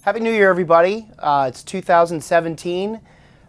Happy New Year, everybody. It's 2017.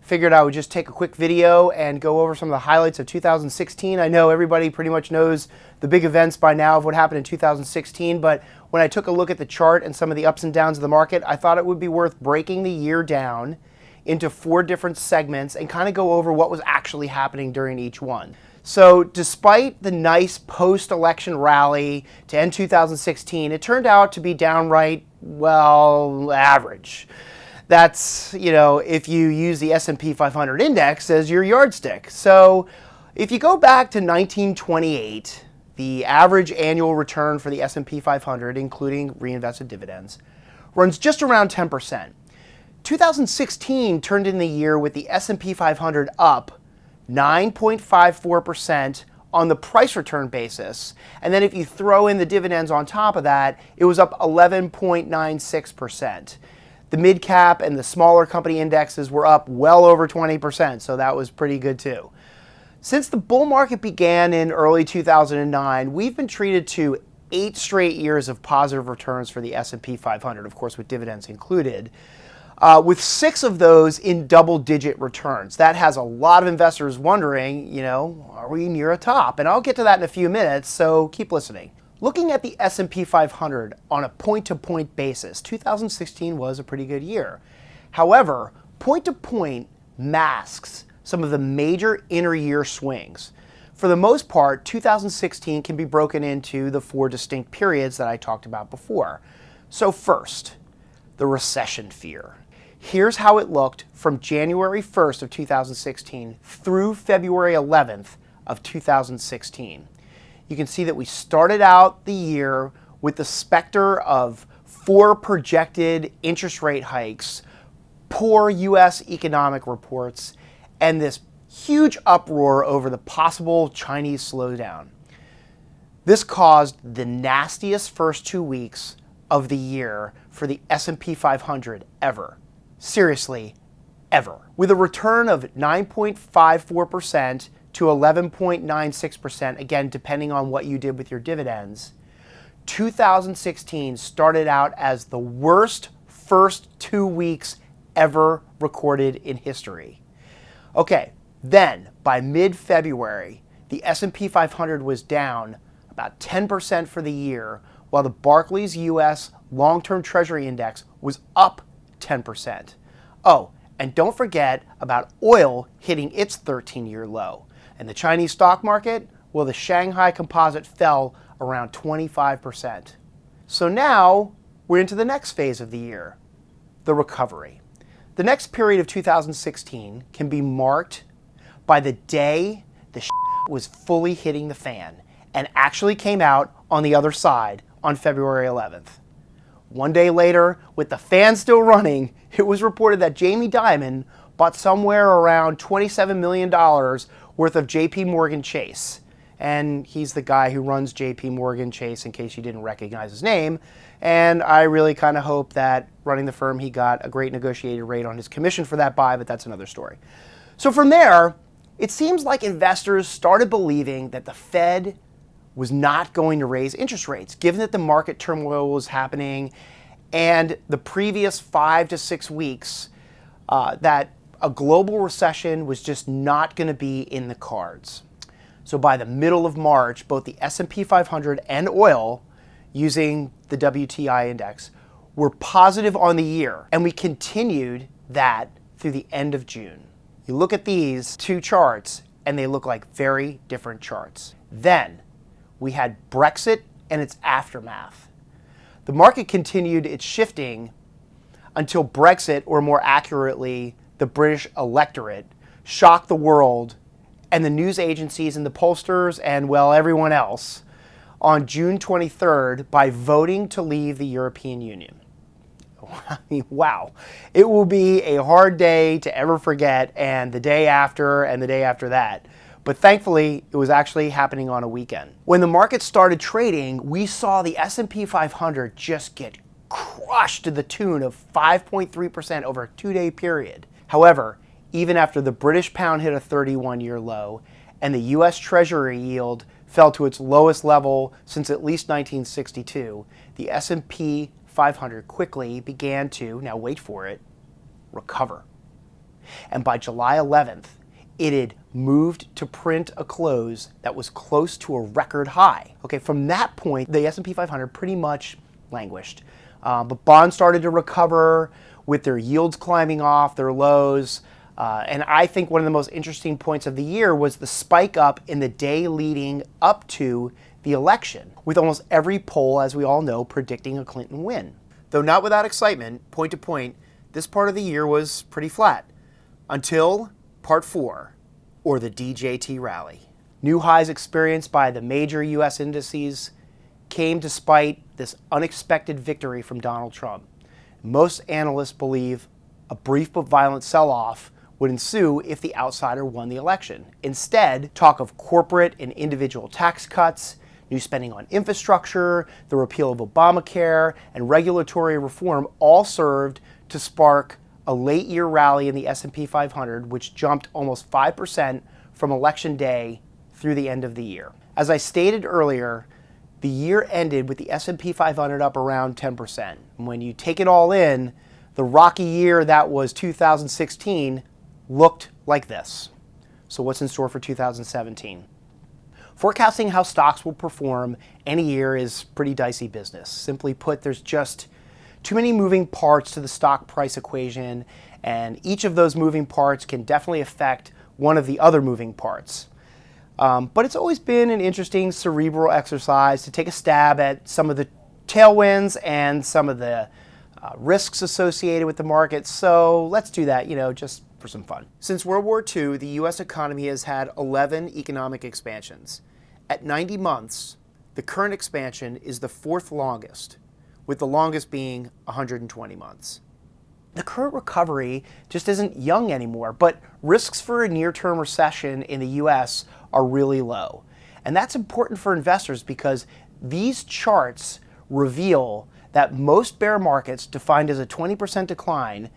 Figured I would just take a quick video and go over some of the highlights of 2016. I know everybody pretty much knows the big events by now of what happened in 2016, but when I took a look at the chart and some of the ups and downs of the market, I thought it would be worth breaking the year down into 4 different segments and kind of go over what was actually happening during each one. So despite the nice post-election rally to end 2016, it turned out to be downright, well, average. That's, if you use the S&P 500 index as your yardstick. So if you go back to 1928, the average annual return for the S&P 500, including reinvested dividends, runs just around 10%. 2016 turned in the year with the S&P 500 up 9.54% on the price return basis. And then if you throw in the dividends on top of that, it was up 11.96%. The mid cap and the smaller company indexes were up well over 20%, so that was pretty good too. Since the bull market began in early 2009, we've been treated to 8 straight years of positive returns for the S&P 500, of course with dividends included. With 6 of those in double-digit returns. That has a lot of investors wondering, are we near a top? And I'll get to that in a few minutes, so keep listening. Looking at the S&P 500 on a point-to-point basis, 2016 was a pretty good year. However, point-to-point masks some of the major inter-year swings. For the most part, 2016 can be broken into the 4 distinct periods that I talked about before. So first, the recession fear. Here's how it looked from January 1st of 2016 through February 11th of 2016. You can see that we started out the year with the specter of 4 projected interest rate hikes, poor U.S. economic reports, and this huge uproar over the possible Chinese slowdown. This caused the nastiest first 2 weeks of the year for the S&P 500 ever. Seriously, ever. With a return of 9.54% to 11.96%, again, depending on what you did with your dividends, 2016 started out as the worst first 2 weeks ever recorded in history. Okay, then by mid-February, the S&P 500 was down about 10% for the year, while the Barclays U.S. Long-Term Treasury Index was up 10%. Oh, and don't forget about oil hitting its 13-year low. And the Chinese stock market, well, the Shanghai Composite fell around 25%. So now we're into the next phase of the year, the recovery. The next period of 2016 can be marked by the day the was fully hitting the fan and actually came out on the other side on February 11th. 1 day later, with the fan still running, it was reported that Jamie Dimon bought somewhere around $27 million worth of JP Morgan Chase. And he's the guy who runs JP Morgan Chase, in case you didn't recognize his name. And I really kind of hope that running the firm, he got a great negotiated rate on his commission for that buy, but that's another story. So from there, it seems like investors started believing that the Fed was not going to raise interest rates, given that the market turmoil was happening and the previous 5 to 6 weeks that a global recession was just not going to be in the cards. So by the middle of March, both the S&P 500 and oil, using the WTI index, were positive on the year, and we continued that through the end of June. You look at these 2 charts, and they look like very different charts. Then, we had Brexit and its aftermath. The market continued its shifting until Brexit, or more accurately, the British electorate, shocked the world and the news agencies and the pollsters and, well, everyone else on June 23rd by voting to leave the European Union. I mean, wow. It will be a hard day to ever forget, and the day after and the day after that. But thankfully, it was actually happening on a weekend. When the market started trading, we saw the S&P 500 just get crushed to the tune of 5.3% over a 2-day period. However, even after the British pound hit a 31-year low and the U.S. Treasury yield fell to its lowest level since at least 1962, the S&P 500 quickly began to, now wait for it, recover. And by July 11th, it had moved to print a close that was close to a record high. Okay, from that point, the S&P 500 pretty much languished. But bonds started to recover with their yields climbing off their lows. And I think one of the most interesting points of the year was the spike up in the day leading up to the election, with almost every poll, as we all know, predicting a Clinton win. Though not without excitement, point to point, this part of the year was pretty flat. Until part 4, or the DJT rally. New highs experienced by the major U.S. indices came despite this unexpected victory from Donald Trump. Most analysts believe a brief but violent sell-off would ensue if the outsider won the election. Instead, talk of corporate and individual tax cuts, new spending on infrastructure, the repeal of Obamacare, and regulatory reform all served to spark a late-year rally in the S&P 500, which jumped almost 5% from election day through the end of the year. As I stated earlier, the year ended with the S&P 500 up around 10%. When you take it all in, the rocky year that was 2016 looked like this. So what's in store for 2017? Forecasting how stocks will perform any year is pretty dicey business. Simply put, there's just too many moving parts to the stock price equation, and each of those moving parts can definitely affect one of the other moving parts. But it's always been an interesting cerebral exercise to take a stab at some of the tailwinds and some of the risks associated with the market. So let's do that, just for some fun. Since World War II, the U.S. economy has had 11 economic expansions. At 90 months, the current expansion is the 4th longest, with the longest being 120 months. The current recovery just isn't young anymore, but risks for a near-term recession in the U.S. are really low. And that's important for investors because these charts reveal that most bear markets, defined as a 20% decline,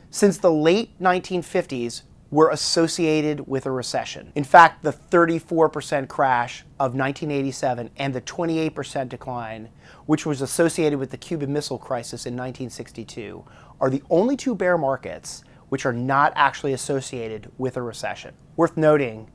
since the late 1950s were associated with a recession. In fact, the 34% crash of 1987 and the 28% decline, which was associated with the Cuban Missile Crisis in 1962, are the only two bear markets which are not actually associated with a recession. Worth noting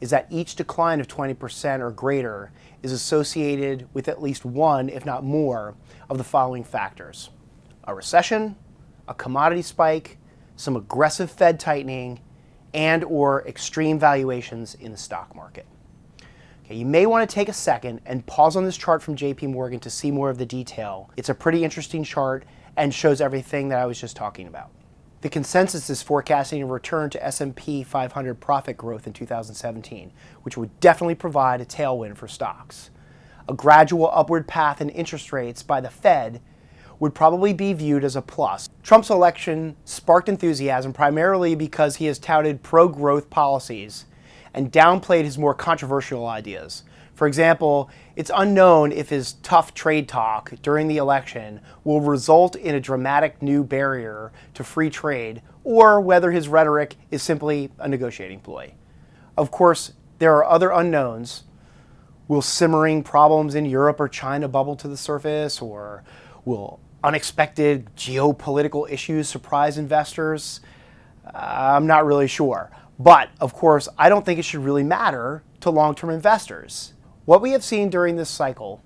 is that each decline of 20% or greater is associated with at least one, if not more, of the following factors: a recession, a commodity spike, some aggressive Fed tightening, and or extreme valuations in the stock market. Okay, you may want to take a second and pause on this chart from JP Morgan to see more of the detail. It's a pretty interesting chart and shows everything that I was just talking about. The consensus is forecasting a return to S&P 500 profit growth in 2017, which would definitely provide a tailwind for stocks. A gradual upward path in interest rates by the Fed would probably be viewed as a plus. Trump's election sparked enthusiasm primarily because he has touted pro-growth policies and downplayed his more controversial ideas. For example, it's unknown if his tough trade talk during the election will result in a dramatic new barrier to free trade, or whether his rhetoric is simply a negotiating ploy. Of course, there are other unknowns. Will simmering problems in Europe or China bubble to the surface, or will unexpected geopolitical issues surprise investors? I'm not really sure. But, of course, I don't think it should really matter to long-term investors. What we have seen during this cycle,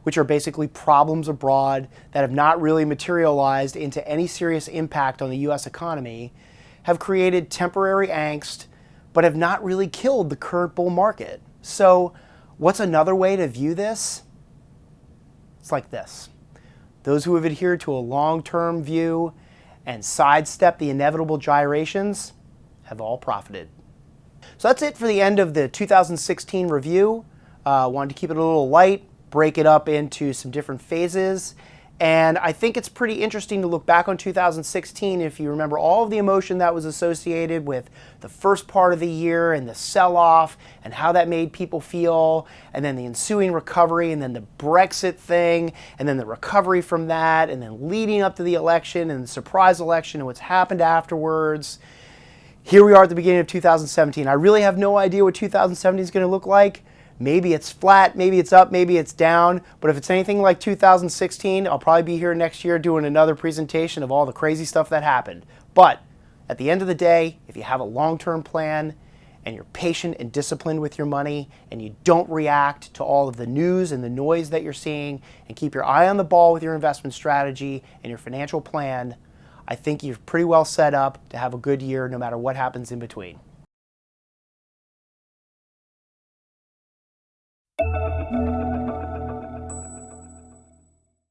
which are basically problems abroad that have not really materialized into any serious impact on the U.S. economy, have created temporary angst, but have not really killed the current bull market. So, what's another way to view this? It's like this. Those who have adhered to a long-term view and sidestepped the inevitable gyrations have all profited. So that's it for the end of the 2016 review. Wanted to keep it a little light, break it up into some different phases. And I think it's pretty interesting to look back on 2016 if you remember all of the emotion that was associated with the first part of the year and the sell-off and how that made people feel, and then the ensuing recovery, and then the Brexit thing, and then the recovery from that, and then leading up to the election and the surprise election and what's happened afterwards. Here we are at the beginning of 2017. I really have no idea what 2017 is going to look like. Maybe it's flat, maybe it's up, maybe it's down. But if it's anything like 2016, I'll probably be here next year doing another presentation of all the crazy stuff that happened. But at the end of the day, if you have a long-term plan and you're patient and disciplined with your money and you don't react to all of the news and the noise that you're seeing and keep your eye on the ball with your investment strategy and your financial plan, I think you're pretty well set up to have a good year no matter what happens in between.